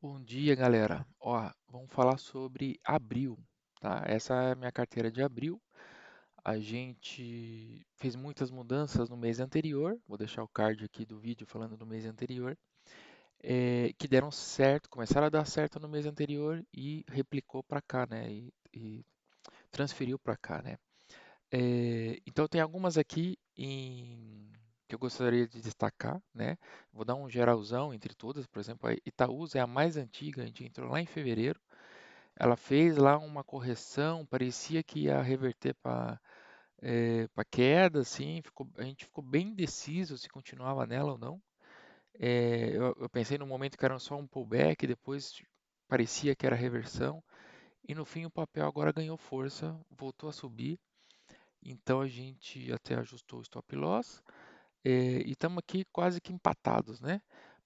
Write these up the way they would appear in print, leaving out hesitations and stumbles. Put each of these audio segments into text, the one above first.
Bom dia, galera. Ó, vamos falar sobre abril, tá? Essa é a minha carteira de abril. A gente fez muitas mudanças no mês anterior. Vou deixar o card aqui do vídeo falando do mês anterior, que deram certo, começaram a dar certo no mês anterior e replicou para cá, né? E transferiu para cá, né? Então tem algumas aqui que eu gostaria de destacar, né? Vou dar um geralzão entre todas, por exemplo, a Itaúsa é a mais antiga, a gente entrou lá em fevereiro. Ela fez lá uma correção, parecia que ia reverter para queda, assim, a gente ficou bem indeciso se continuava nela ou não. Eu pensei no momento que era só um pullback, depois parecia que era reversão, e no fim o papel agora ganhou força, voltou a subir. Então a gente até ajustou o stop loss, e estamos aqui quase que empatados, né?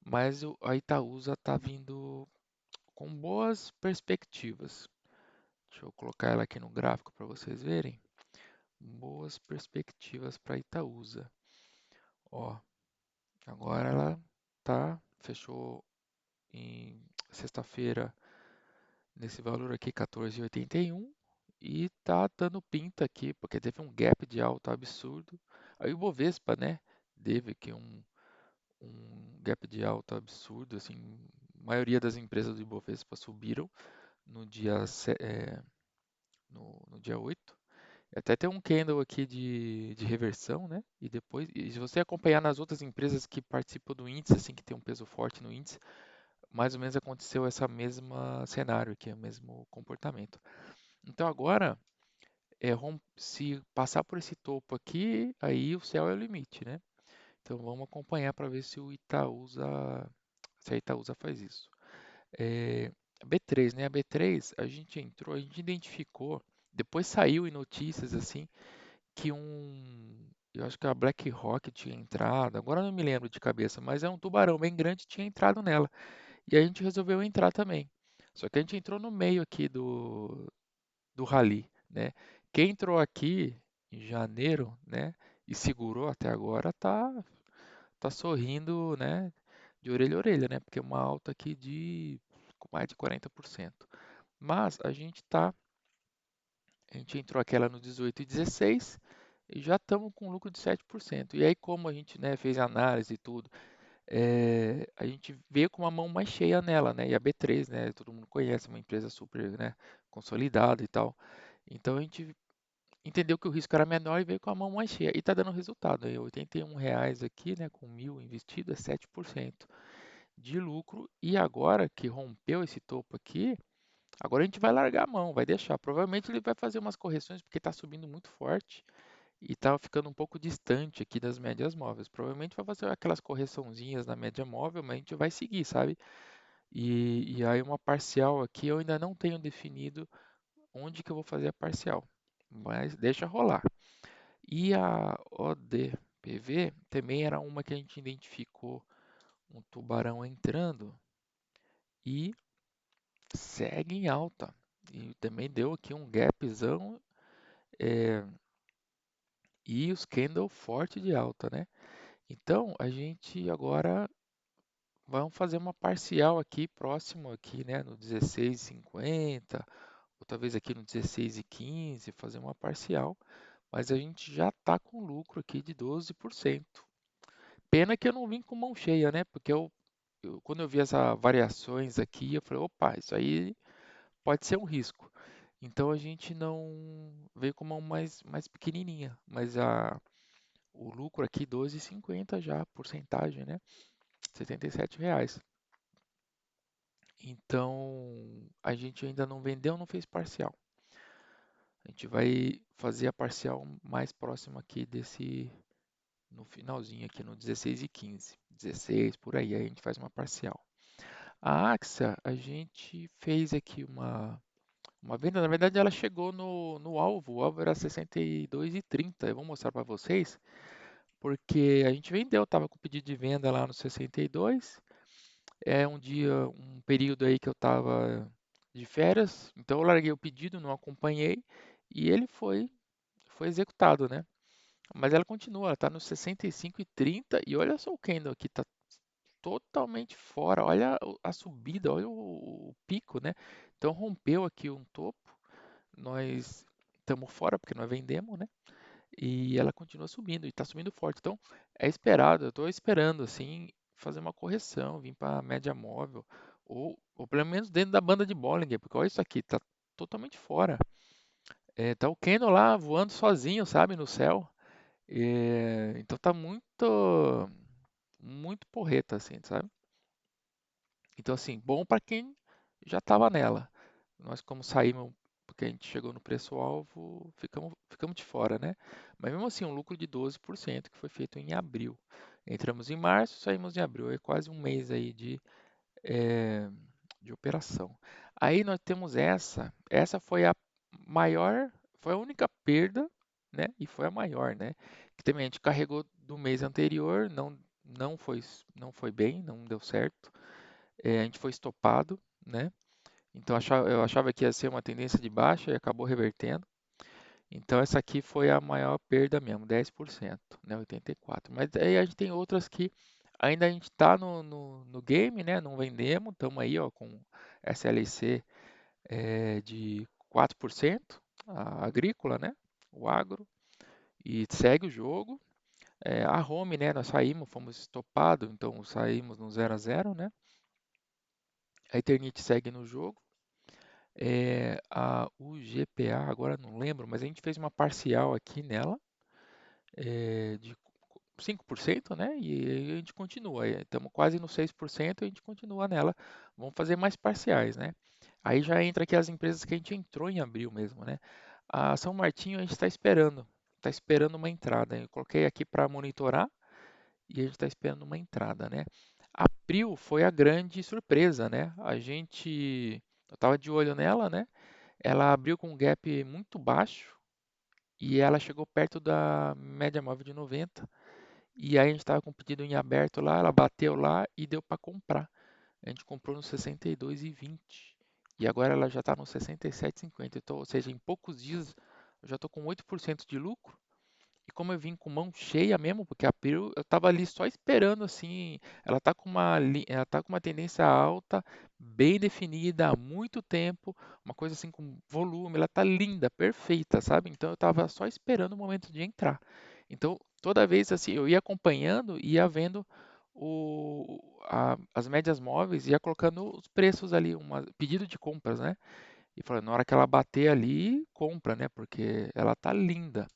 Mas a Itaúsa está vindo com boas perspectivas. Deixa eu colocar ela aqui no gráfico para vocês verem. Boas perspectivas para Itaúsa. Ó, agora ela fechou em sexta-feira nesse valor aqui 14,81 e tá dando pinta aqui, porque teve um gap de alta absurdo. Aí o Bovespa, né, teve aqui um gap de alta absurdo, assim, a maioria das empresas do Ibovespa subiram no dia, no dia 8. Até tem um candle aqui de reversão, né? E depois, e se você acompanhar nas outras empresas que participam do índice, assim, que tem um peso forte no índice, mais ou menos aconteceu essa mesma cenário aqui, o mesmo comportamento. Então agora, se passar por esse topo aqui, aí o céu é o limite, né? Então vamos acompanhar para ver se a Itaúsa faz isso. É, B3, né? A B3, a gente entrou, a gente identificou, depois saiu em notícias assim que eu acho que a BlackRock tinha entrado, agora eu não me lembro de cabeça, mas é um tubarão bem grande tinha entrado nela. E a gente resolveu entrar também. Só que a gente entrou no meio aqui do rally, né? Quem entrou aqui em janeiro, né, e segurou até agora tá sorrindo, né, de orelha a orelha, né? Porque é uma alta aqui de com mais de 40%. Mas a gente entrou aquela no 18 e 16 e já estamos com lucro de 7%. E aí, como a gente, né, fez análise e tudo, a gente veio com uma mão mais cheia nela, né? E a B3, né, todo mundo conhece, uma empresa super, né, consolidada e tal. Então a gente entendeu que o risco era menor e veio com a mão mais cheia. E está dando resultado. Aí, R$ 81 aqui, né, com 1.000 investido, é 7% de lucro. E agora que rompeu esse topo aqui, agora a gente vai largar a mão, vai deixar. Provavelmente ele vai fazer umas correções porque está subindo muito forte e está ficando um pouco distante aqui das médias móveis. Provavelmente vai fazer aquelas correçãozinhas na média móvel, mas a gente vai seguir, sabe? E aí uma parcial aqui eu ainda não tenho definido onde que eu vou fazer a parcial, mas deixa rolar. E a ODPV também era uma que a gente identificou um tubarão entrando e segue em alta. E também deu aqui um gapzão, é, e os candle forte de alta, né? Então a gente agora vamos fazer uma parcial aqui próximo aqui, né, no 16,50 ou talvez aqui no 16,15 fazer uma parcial, mas a gente já está com lucro aqui de 12%. Pena que eu não vim com mão cheia, né? Porque quando eu vi essas variações aqui, eu falei, opa, isso aí pode ser um risco. Então a gente não veio com mão mais pequenininha, mas o lucro aqui 12,50 já, porcentagem, né? R$ 77. Então a gente ainda não vendeu, não fez parcial. A gente vai fazer a parcial mais próxima aqui no finalzinho aqui no 16,15, 16 por aí, aí a gente faz uma parcial. A AXA, a gente fez aqui uma venda, na verdade ela chegou no alvo, o alvo era 62,30. Eu vou mostrar para vocês, porque a gente vendeu, estava com pedido de venda lá no 62. É um período aí que eu estava de férias, então eu larguei o pedido, não acompanhei e ele foi executado, né? Mas ela continua, ela está no 65,30 e olha só o candle aqui, tá totalmente fora. Olha a subida, olha pico, né? Então rompeu aqui um topo, nós estamos fora porque nós vendemos, né? E ela continua subindo e está subindo forte. Então é esperado, eu estou esperando assim fazer uma correção, vir para a média móvel ou pelo menos dentro da banda de Bollinger, porque olha isso aqui, está totalmente fora. Tá o Kendall lá voando sozinho, sabe, no céu. Então tá muito porreta assim, sabe? Então assim, bom para quem já estava nela. Nós como saímos porque a gente chegou no preço-alvo, ficamos de fora, né? Mas mesmo assim, um lucro de 12% que foi feito em abril. Entramos em março, saímos em abril, é quase um mês aí eh, de operação. Aí nós temos essa foi a maior, foi a única perda, né? E foi a maior, né? Que também a gente carregou do mês anterior, não foi bem, não deu certo. A gente foi estopado, né? Então eu achava que ia ser uma tendência de baixa e acabou revertendo. Então essa aqui foi a maior perda mesmo, 10%, né? 84. Mas aí a gente tem outras que ainda a gente está no game, né? Não vendemos, estamos aí ó, com SLC de 4%, a agrícola, né? O agro, e segue o jogo. A home, né? Nós saímos, fomos estopados, então saímos no 0 a 0, né? A Eternit segue no jogo. O GPA, agora não lembro, mas a gente fez uma parcial aqui nela, de 5%, né? E a gente continua. Estamos quase no 6% e a gente continua nela. Vamos fazer mais parciais, né? Aí já entra aqui as empresas que a gente entrou em abril mesmo, né? A São Martinho a gente está esperando uma entrada. Eu coloquei aqui para monitorar e a gente está esperando uma entrada, né? A Prio foi a grande surpresa, né? Eu estava de olho nela, né? Ela abriu com um gap muito baixo e ela chegou perto da média móvel de 90. E aí a gente estava com o pedido em aberto lá, ela bateu lá e deu para comprar. A gente comprou no 62,20 e agora ela já está no 67,50. Então, ou seja, em poucos dias eu já estou com 8% de lucro. E como eu vim com mão cheia mesmo, porque a Peru eu estava ali só esperando assim, ela tá com uma tendência alta, bem definida há muito tempo, uma coisa assim com volume, ela tá linda, perfeita, sabe? Então eu estava só esperando o momento de entrar. Então toda vez assim eu ia acompanhando, ia vendo as médias móveis, ia colocando os preços ali, pedido de compras, né? E falando, na hora que ela bater ali, compra, né? Porque ela tá linda.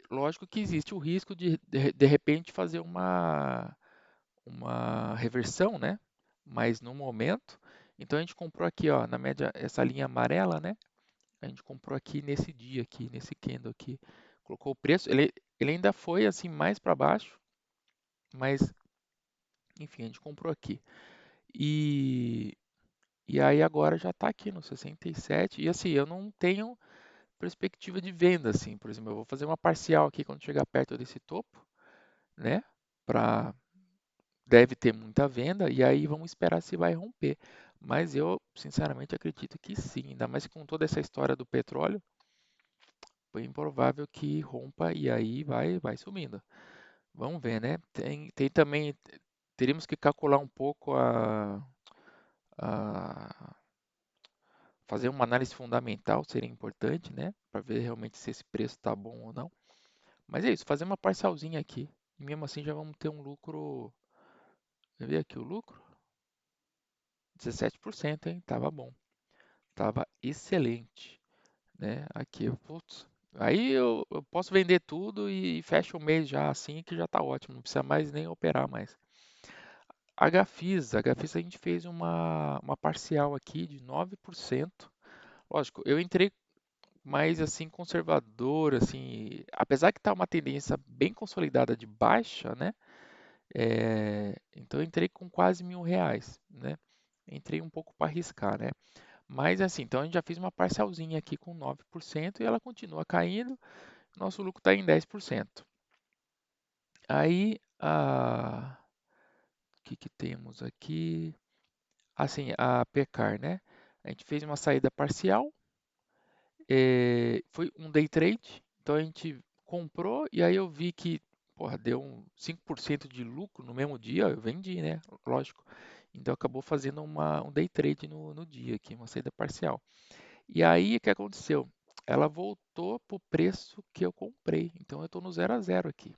Lógico que existe o risco de repente fazer uma reversão, né? Mas no momento, então a gente comprou aqui, ó, na média, essa linha amarela, né? A gente comprou aqui nesse dia aqui, nesse candle aqui, colocou o preço, ele ainda foi assim mais para baixo, mas enfim, a gente comprou aqui. E, e aí agora já está aqui no 67, e assim, eu não tenho perspectiva de venda, assim, por exemplo, eu vou fazer uma parcial aqui quando chegar perto desse topo, né? Pra, deve ter muita venda e aí vamos esperar se vai romper. Mas eu, sinceramente, acredito que sim, ainda mais com toda essa história do petróleo, bem provável que rompa e aí vai subindo. Vamos ver, né? Tem também, teríamos que calcular um pouco a- fazer uma análise fundamental seria importante, né? Para ver realmente se esse preço está bom ou não. Mas é isso, fazer uma parcialzinha aqui. E mesmo assim já vamos ter um lucro. Quer ver aqui o lucro? 17%, hein? Tava bom. Tava excelente, né? Aqui, putz. Aí eu posso vender tudo e fecho o mês já assim, que já tá ótimo. Não precisa mais nem operar mais. HFIS a gente fez uma parcial aqui de 9%. Lógico, eu entrei mais assim conservador, assim, apesar que tá uma tendência bem consolidada de baixa, né? Então eu entrei com quase R$ 1.000, né? Entrei um pouco para arriscar, né? Mas assim, então a gente já fez uma parcialzinha aqui com 9% e ela continua caindo, nosso lucro está em 10%. Aí, o que que temos aqui? Assim, a Pecar, né? A gente fez uma saída parcial, foi um day trade, então a gente comprou e aí eu vi que, porra, deu 5% de lucro no mesmo dia, eu vendi, né? Lógico. então acabou fazendo um day trade no dia aqui, uma saída parcial. E aí o que aconteceu? Ela voltou para o preço que eu comprei, então eu estou no zero a zero aqui.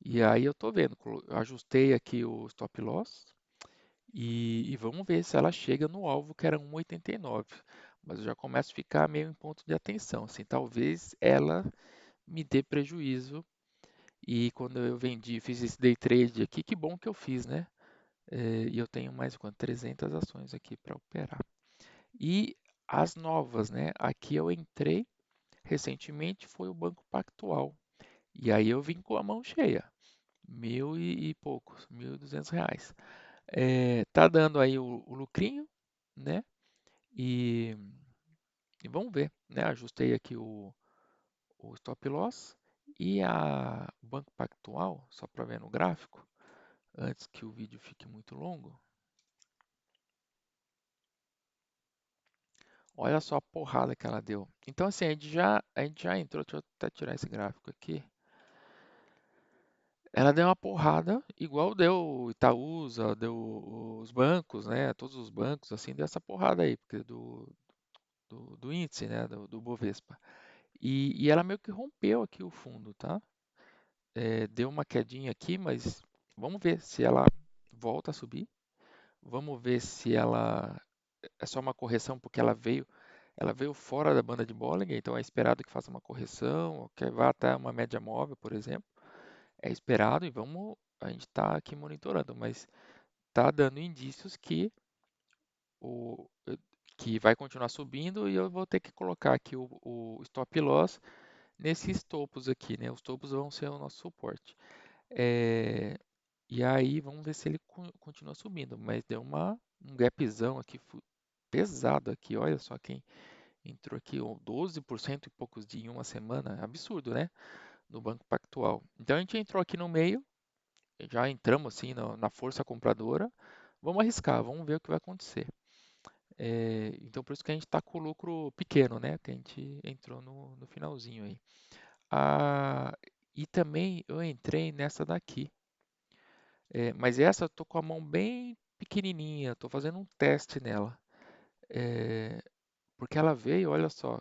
E aí eu estou vendo, eu ajustei aqui o stop loss e vamos ver se ela chega no alvo que era 1,89. Mas eu já começo a ficar meio em ponto de atenção, assim, talvez ela me dê prejuízo. E quando eu vendi, fiz esse day trade aqui, que bom que eu fiz, né? E eu tenho mais quanto? 300 ações aqui para operar. E as novas, né? Aqui eu entrei recentemente, foi o Banco Pactual. E aí eu vim com a mão cheia, mil e poucos, R$ 1.200. Tá dando aí o lucrinho, né? E, e vamos ver, né? Ajustei aqui o stop loss e o Banco Pactual, só para ver no gráfico, antes que o vídeo fique muito longo. Olha só a porrada que ela deu. Então, assim, a gente já entrou. Deixa eu até tirar esse gráfico aqui. Ela deu uma porrada, igual deu o Itaúsa, deu os bancos, né? Todos os bancos, assim, deu essa porrada aí, porque do índice, né? Do Bovespa. E ela meio que rompeu aqui o fundo, tá? Deu uma quedinha aqui, mas vamos ver se ela volta a subir. Vamos ver se ela é só uma correção, porque ela veio fora da banda de Bollinger, então é esperado que faça uma correção, ou que vá até uma média móvel, por exemplo. É esperado e a gente está aqui monitorando, mas está dando indícios o, que vai continuar subindo e eu vou ter que colocar aqui o stop loss nesses topos aqui, né? Os topos vão ser o nosso suporte. É, e aí vamos ver se ele continua subindo, mas deu um gapzão aqui pesado aqui, olha só quem entrou aqui, 12% e poucos dias em uma semana, absurdo, né? No Banco Pactual. Então a gente entrou aqui no meio, já entramos assim na força compradora, vamos arriscar, vamos ver o que vai acontecer. Então por isso que a gente está com o lucro pequeno, né? Que a gente entrou no finalzinho aí. Ah, e também eu entrei nessa daqui. Mas essa eu tô com a mão bem pequenininha, estou fazendo um teste nela. É, porque ela veio, olha só,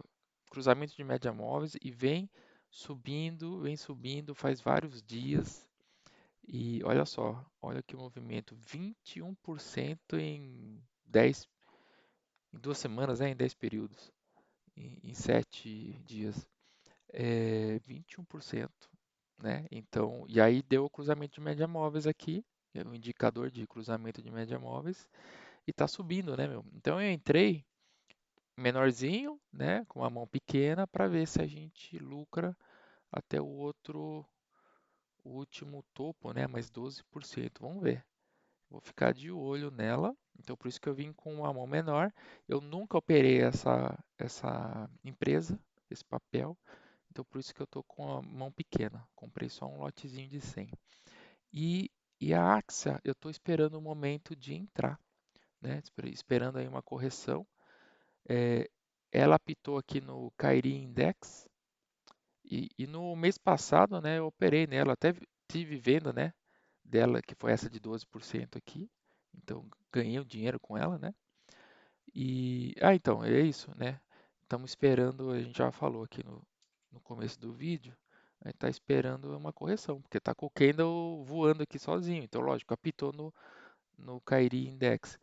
cruzamento de média móveis e vem subindo faz vários dias. E olha só, olha que movimento, 21% em 2 semanas, né, em 10 períodos, em 7 dias. 21%, né? Então, e aí deu o cruzamento de média móveis aqui, é o indicador de cruzamento de média móveis, e tá subindo, né, meu? Então eu entrei menorzinho, né, com a mão pequena, para ver se a gente lucra até o último topo, né, mais 12%. Vamos ver. Vou ficar de olho nela. Então por isso que eu vim com uma mão menor. Eu nunca operei essa empresa, esse papel. Então por isso que eu estou com a mão pequena. Comprei só um lotezinho de 100. E, e a Axa, eu estou esperando o momento de entrar, né? Esperando aí uma correção. É, ela apitou aqui no Cairi Index e no mês passado, né, eu operei nela, até tive venda, né, dela, que foi essa de 12% aqui. Então ganhei o dinheiro com ela, né? Então, é isso, né? Estamos esperando, a gente já falou aqui no começo do vídeo, a gente está esperando uma correção, porque está com o candle voando aqui sozinho. Então, lógico, apitou no Cairi Index,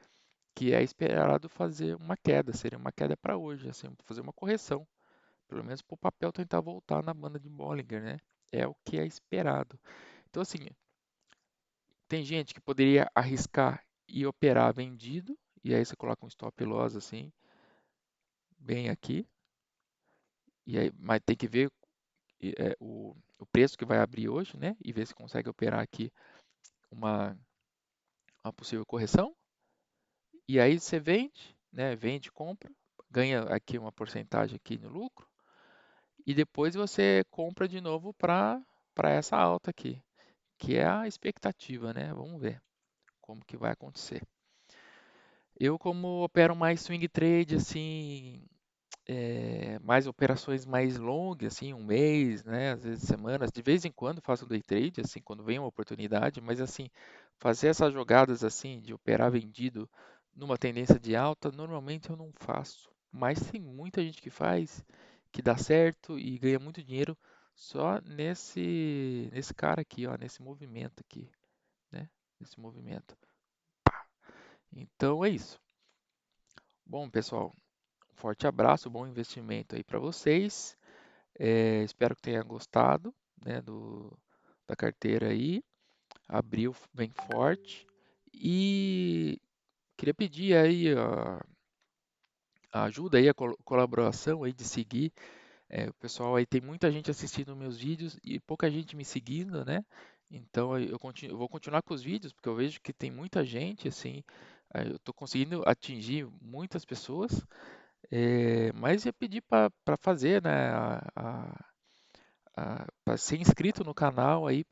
que é esperado fazer uma queda, seria uma queda para hoje, assim, fazer uma correção, pelo menos para o papel tentar voltar na banda de Bollinger, né? É o que é esperado. Então, assim, tem gente que poderia arriscar e operar vendido, e aí você coloca um stop loss assim, bem aqui, mas tem que ver o preço que vai abrir hoje, né? E ver se consegue operar aqui uma, uma possível correção. E aí você vende, né? Vende, compra, ganha aqui uma porcentagem aqui no lucro, e depois você compra de novo para essa alta aqui, que é a expectativa, né? Vamos ver como que vai acontecer. Eu, como opero mais swing trade, assim, mais operações mais longas, assim, um mês, né, às vezes semanas, de vez em quando faço day trade, assim, quando vem uma oportunidade, mas assim, fazer essas jogadas assim de operar vendido numa tendência de alta, normalmente eu não faço. Mas tem muita gente que faz, que dá certo e ganha muito dinheiro só nesse cara aqui, ó, nesse movimento aqui, né? Nesse movimento. Então é isso. Bom, pessoal, um forte abraço, bom investimento aí para vocês. Espero que tenha gostado, né, da carteira aí. Abriu bem forte. E queria pedir aí a ajuda aí, a colaboração aí de seguir. O pessoal aí tem muita gente assistindo meus vídeos e pouca gente me seguindo, né? Então eu vou continuar com os vídeos porque eu vejo que tem muita gente, assim, eu estou conseguindo atingir muitas pessoas, mas ia pedir para fazer, né? Para ser inscrito no canal aí,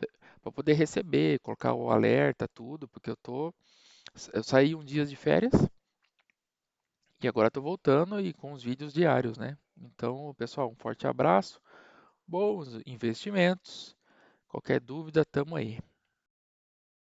para poder receber, colocar o alerta, tudo, porque eu saí um dia de férias e agora estou voltando e com os vídeos diários, né? Então, pessoal, um forte abraço, bons investimentos. Qualquer dúvida, tamo aí.